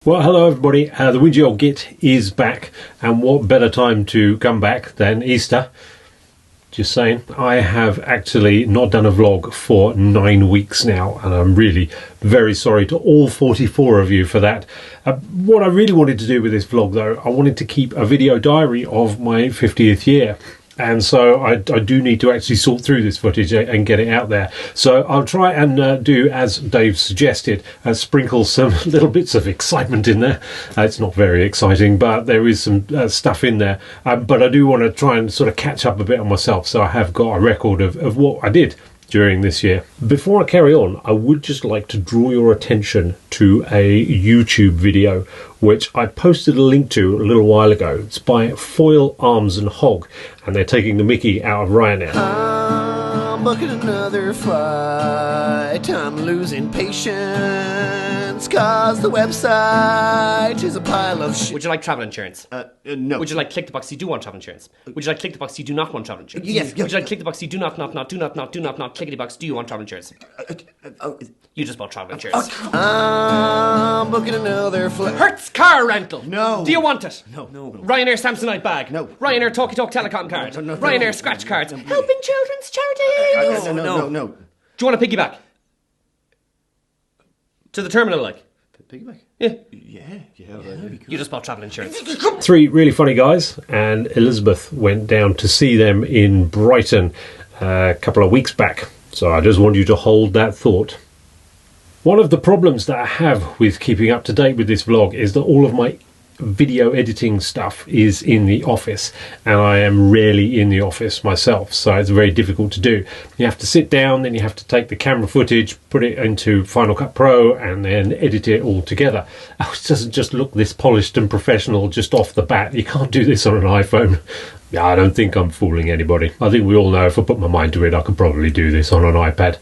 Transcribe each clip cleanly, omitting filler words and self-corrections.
Well, hello everybody, the Whingy Old Git is back, and what better time to come back than Easter? Just saying. I have actually not done a vlog for 9 weeks now, and I'm really very sorry to all 44 of you for that. What I really wanted to do with this vlog though, I wanted to keep a video diary of my 50th year. And so I do need to actually sort through this footage and get it out there. So I'll try and do as Dave suggested, sprinkle some little bits of excitement in there. It's not very exciting, but there is some stuff in there. But I do want to try and sort of catch up a bit on myself. So I have got a record of what I did during this year. Before I carry on, I would just like to draw your attention to a YouTube video which I posted a link to a little while ago. It's by Foil Arms and Hog, and they're taking the mickey out of Ryanair. I'm booking another flight. I'm losing patience, cause the website is a pile of shit. Would you like travel insurance? No. Would you like click the box you do want travel insurance? Would you like click the box you do not want travel insurance? Yes. Would you like click the box you do not clickety box do you want travel insurance? You just bought travel insurance. I'm booking another flight. Hertz car rental. No. Do you want it? No. Ryanair Samsonite bag. No. Ryanair Talkie Talk telecom card. No. Ryanair scratch cards. Helping children's charities. No. Do you want a piggyback? To the terminal, like? Piggyback? Yeah. Yeah, that'd be cool. You just bought travel insurance. 3 really funny guys, and Elizabeth went down to see them in Brighton a couple of weeks back. So I just want you to hold that thought. One of the problems that I have with keeping up to date with this vlog is that all of my video editing stuff is in the office, and I am rarely in the office myself, so it's very difficult to do. You have to sit down, then you have to take the camera footage, put it into Final Cut Pro, and then edit it all together. It doesn't just look this polished and professional just off the bat. You can't do this on an iPhone. Yeah, I don't think I'm fooling anybody. I think we all know if I put my mind to it, I could probably do this on an iPad.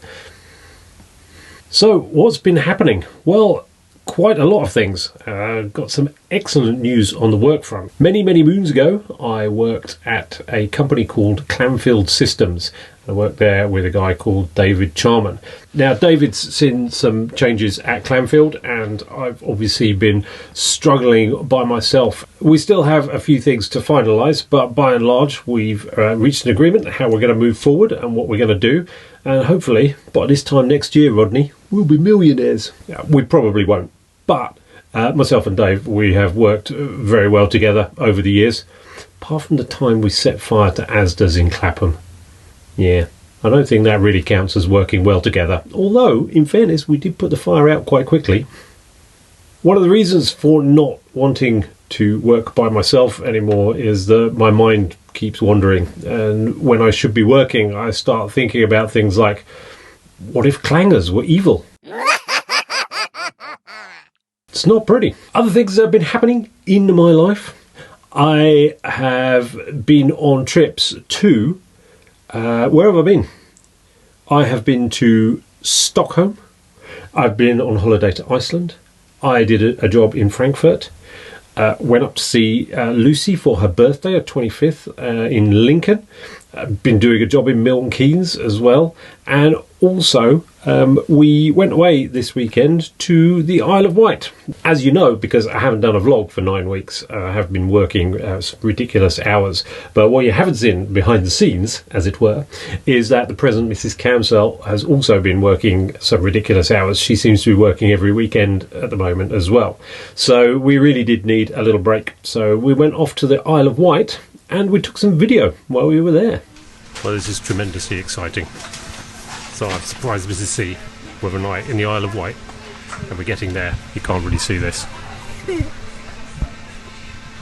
So, what's been happening? Well, quite a lot of things. Got some excellent news on the work front. Many moons ago, I worked at a company called Camsell Systems. I worked there with a guy called David Charman. Now, David's seen some changes at Clanfield, and I've obviously been struggling by myself. We still have a few things to finalise, but by and large, we've reached an agreement on how we're going to move forward and what we're going to do. And hopefully, by this time next year, Rodney, we'll be millionaires. Yeah, we probably won't, but myself and Dave, we have worked very well together over the years, apart from the time we set fire to Asda's in Clapham. Yeah, I don't think that really counts as working well together, although, in fairness, we did put the fire out quite quickly. One of the reasons for not wanting to work by myself anymore is that my mind keeps wandering, and when I should be working, I start thinking about things like, what if clangers were evil? It's not pretty. Other things that have been happening in my life. I have been on trips to... where have I been? I have been to Stockholm. I've been on holiday to Iceland. I did a job in Frankfurt. Went up to see Lucy for her birthday, her 25th, in Lincoln. Been doing a job in Milton Keynes as well. And also, we went away this weekend to the Isle of Wight. As you know, because I haven't done a vlog for 9 weeks, I have been working some ridiculous hours. But what you haven't seen behind the scenes, as it were, is that the present Mrs. Camsell has also been working some ridiculous hours. She seems to be working every weekend at the moment as well. So we really did need a little break. So we went off to the Isle of Wight, and we took some video while we were there. Well, this is tremendously exciting. So I've surprised Mrs. C with a night in the Isle of Wight, and we're getting there. You can't really see this.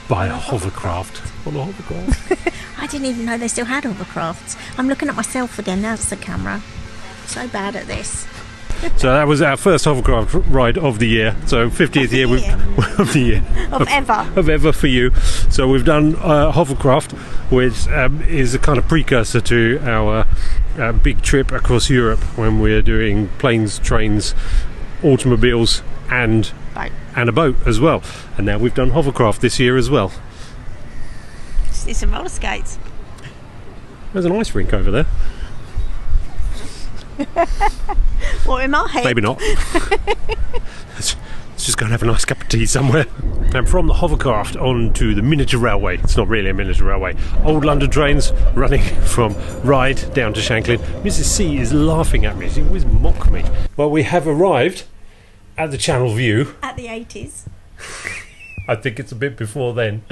By a hovercraft. On a hovercraft. I didn't even know they still had hovercrafts. I'm looking at myself again. That's the camera. So bad at this. So that was our first hovercraft ride of the year. So 50th year of the year. Of ever for you. So we've done hovercraft, which is a kind of precursor to our big trip across Europe when we're doing planes, trains, automobiles, and a boat as well. And now we've done hovercraft this year as well. It's some roller skates. There's an ice rink over there. What, in my head? Maybe not. Let's just go and have a nice cup of tea somewhere. And from the hovercraft on to the miniature railway. It's not really a miniature railway. Old London trains running from Ryde down to Shanklin. Mrs. C is laughing at me. She always mock me. Well, we have arrived at the Channel View. At the 80s. I think it's a bit before then.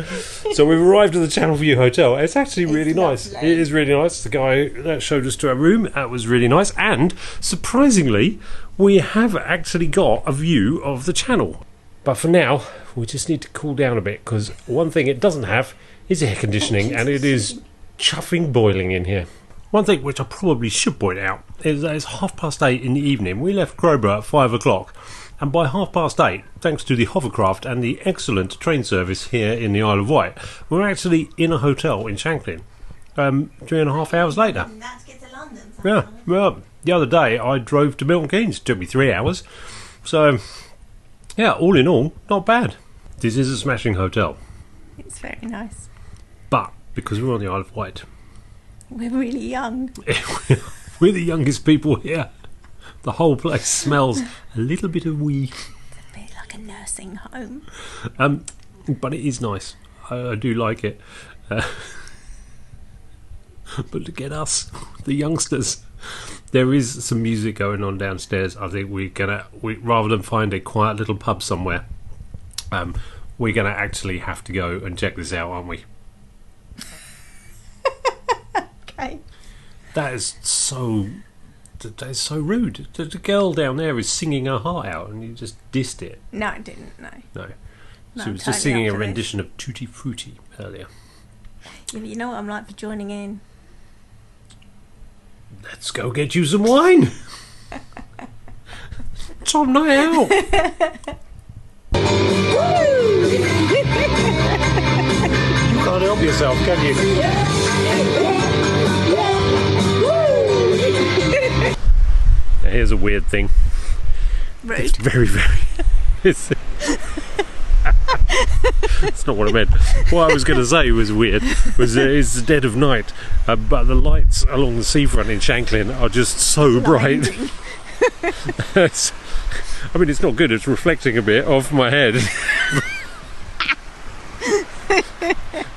So we've arrived at the Channel View Hotel. It's actually really nice. Lovely. It is really nice. The guy that showed us to our room, that was really nice. And surprisingly, we have actually got a view of the channel. But for now, we just need to cool down a bit, because one thing it doesn't have is air conditioning, and it is chuffing boiling in here. One thing which I probably should point out is that it's 8:30 in the evening. We left Crowborough at 5 o'clock. And by 8:30, thanks to the hovercraft and the excellent train service here in the Isle of Wight, we're actually in a hotel in Shanklin 3.5 hours later. And that's get to London. Yeah, well, the other day I drove to Milton Keynes. It took me 3 hours. So, yeah, all in all, not bad. This is a smashing hotel. It's very nice. But, because we're on the Isle of Wight, We're really young. we're the youngest people here. The whole place smells a little bit of wee. A bit like a nursing home. But it is nice. I do like it. But look at us, the youngsters. There is some music going on downstairs. I think we rather than find a quiet little pub somewhere, we're gonna actually have to go and check this out, aren't we? Okay. That is so rude. The girl down there is singing her heart out, and you just dissed it. No, I didn't, no. No. No, She I'm was just totally singing up a for this. rendition of Tutti Frutti earlier. Yeah, but you know what I'm like for joining in? Let's go get you some wine. Tom night out. You can't help yourself, can you? Now, here's a weird thing. Rude. It's very, very... It's not what I meant. What I was going to say was weird. It's the dead of night, but the lights along the seafront in Shanklin are just so bright. I mean, it's not good. It's reflecting a bit off my head.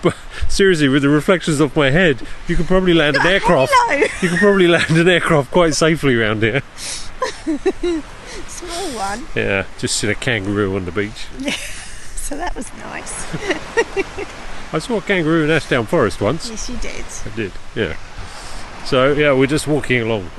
But seriously, with the reflections off my head, you could probably land an aircraft. You could probably land an aircraft quite safely around here. Small one. Yeah, just seen a kangaroo on the beach. So that was nice. I saw a kangaroo in Ashdown Forest once. Yes, you did. I did, yeah. So, yeah, we're just walking along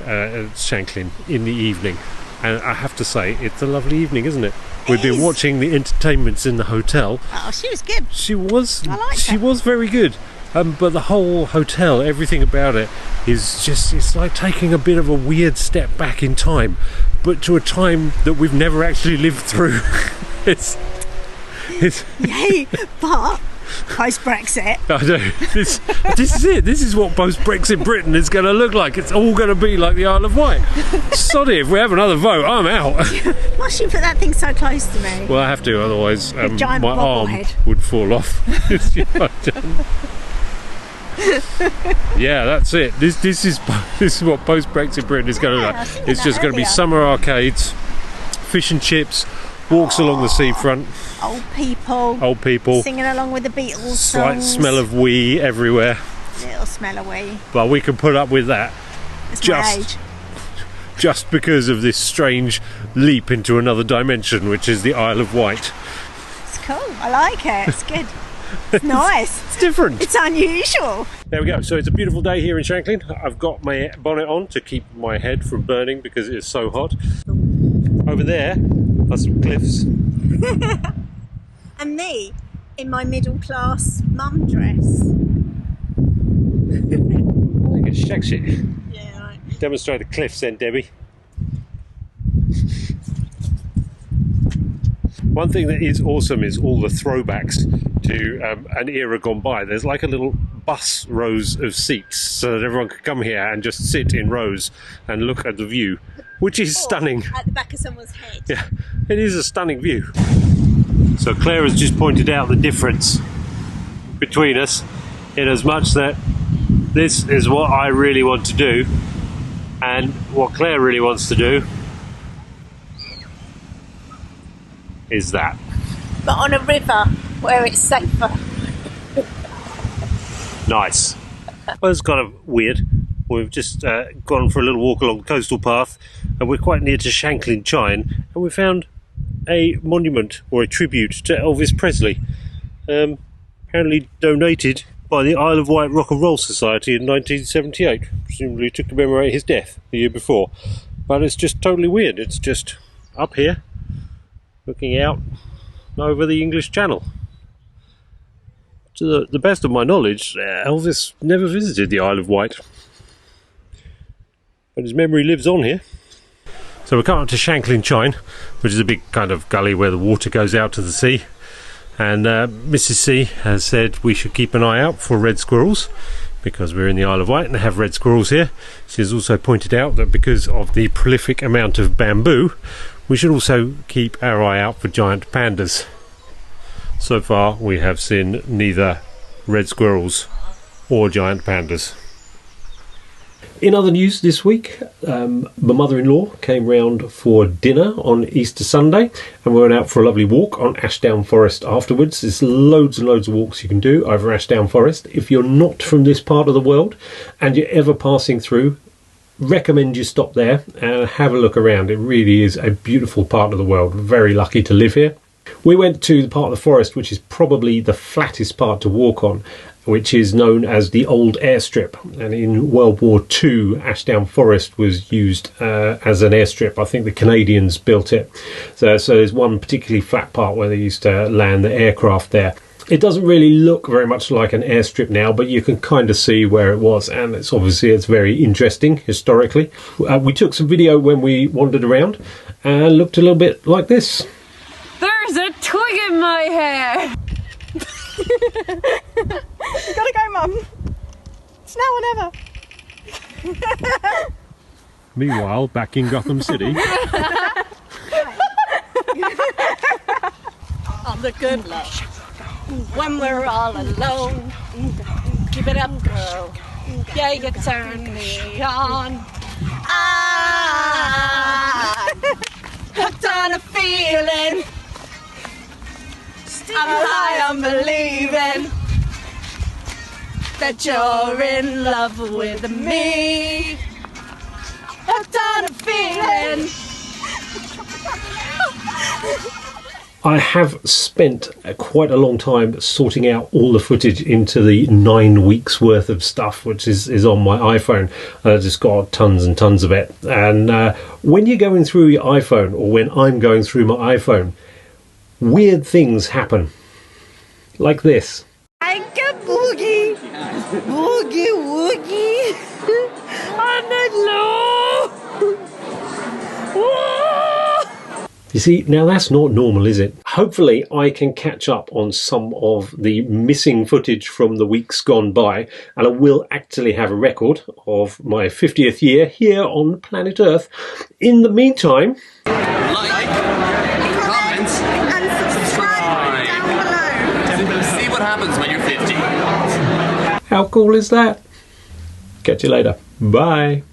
Shanklin in the evening. And I have to say, it's a lovely evening, isn't it? We've been watching the entertainments in the hotel. Oh, she was good. She was, I liked she her. was very good. But the whole hotel, everything about it is just, it's like taking a bit of a weird step back in time, but to a time that we've never actually lived through. it's Yay, but post-Brexit. I know. This is it. This is what post-Brexit Britain is going to look like. It's all going to be like the Isle of Wight. Soddy, if we have another vote, I'm out. Why should you put that thing so close to me? Well, I have to, otherwise giant my arm bobblehead. would fall off. Yeah, that's it. This is what post-Brexit Britain is going to look I was like. thinking It's just that going to be earlier. summer arcades, fish and chips, walks along the seafront, Old people. Oh. Singing along with the Beatles slight songs. smell of wee everywhere. Little smell of wee. But we can put up with that. It's Just- my age. Just because of this strange leap into another dimension, which is the Isle of Wight. It's cool. I like it. It's good. It's nice. It's different. It's unusual. There we go. So it's a beautiful day here in Shanklin. I've got my bonnet on to keep my head from burning because it is so hot. Over there are some cliffs. And me in my middle class mum dress. I think it's sexy. Yeah, right. Demonstrate the cliffs then, Debbie. One thing that is awesome is all the throwbacks to an era gone by. There's like a little bus rows of seats so that everyone can come here and just sit in rows and look at the view, which is stunning. At the back of someone's head. Yeah, it is a stunning view. So Claire has just pointed out the difference between us, in as much that this is what I really want to do and what Claire really wants to do is that? But on a river where it's safer. Nice. Well, it's kind of weird. We've just gone for a little walk along the coastal path, and we're quite near to Shanklin Chine, and we found a monument or a tribute to Elvis Presley, apparently donated by the Isle of Wight Rock and Roll Society in 1978, presumably to commemorate his death the year before. But it's just totally weird. It's just up here, looking out over the English Channel. To the best of my knowledge, Elvis never visited the Isle of Wight, but his memory lives on here. So we're coming up to Shanklin Chine, which is a big kind of gully where the water goes out to the sea. And Mrs. C has said we should keep an eye out for red squirrels because we're in the Isle of Wight and have red squirrels here. She has also pointed out that because of the prolific amount of bamboo, we should also keep our eye out for giant pandas. So far we have seen neither red squirrels or giant pandas. In other news this week, my mother-in-law came round for dinner on Easter Sunday, and we went out for a lovely walk on Ashdown Forest afterwards. There's loads and loads of walks you can do over Ashdown Forest. If you're not from this part of the world and you're ever passing through, recommend you stop there and have a look around. It really is a beautiful part of the world. We're very lucky to live here. We went to the part of the forest which is probably the flattest part to walk on, which is known as the Old Airstrip. And in World War II, Ashdown Forest was used as an airstrip. I think the Canadians built it. So there's one particularly flat part where they used to land the aircraft there. It doesn't really look very much like an airstrip now, but you can kind of see where it was, and it's very interesting historically. We took some video when we wandered around and looked a little bit like this. There's a twig in my hair! You gotta go, Mum. It's now or never. Meanwhile, back in Gotham City. I'm the good love. When we're all alone. Keep it up, girl. Yeah, you turn me on. Hooked on a feeling. I'm high on believing that you're in love with me. Hooked on a feeling. I have spent quite a long time sorting out all the footage into the 9 weeks worth of stuff which is on my iPhone. I just got tons and tons of it. And when you're going through your iPhone, or when I'm going through my iPhone, weird things happen. Like this. I got boogie. Boogie woogie. On the low. You see, now that's not normal, is it? Hopefully I can catch up on some of the missing footage from the weeks gone by, and I will actually have a record of my 50th year here on planet Earth. In the meantime, Like, comment, And subscribe down below. see what happens when you're 50. how cool is that? Catch you later. Bye.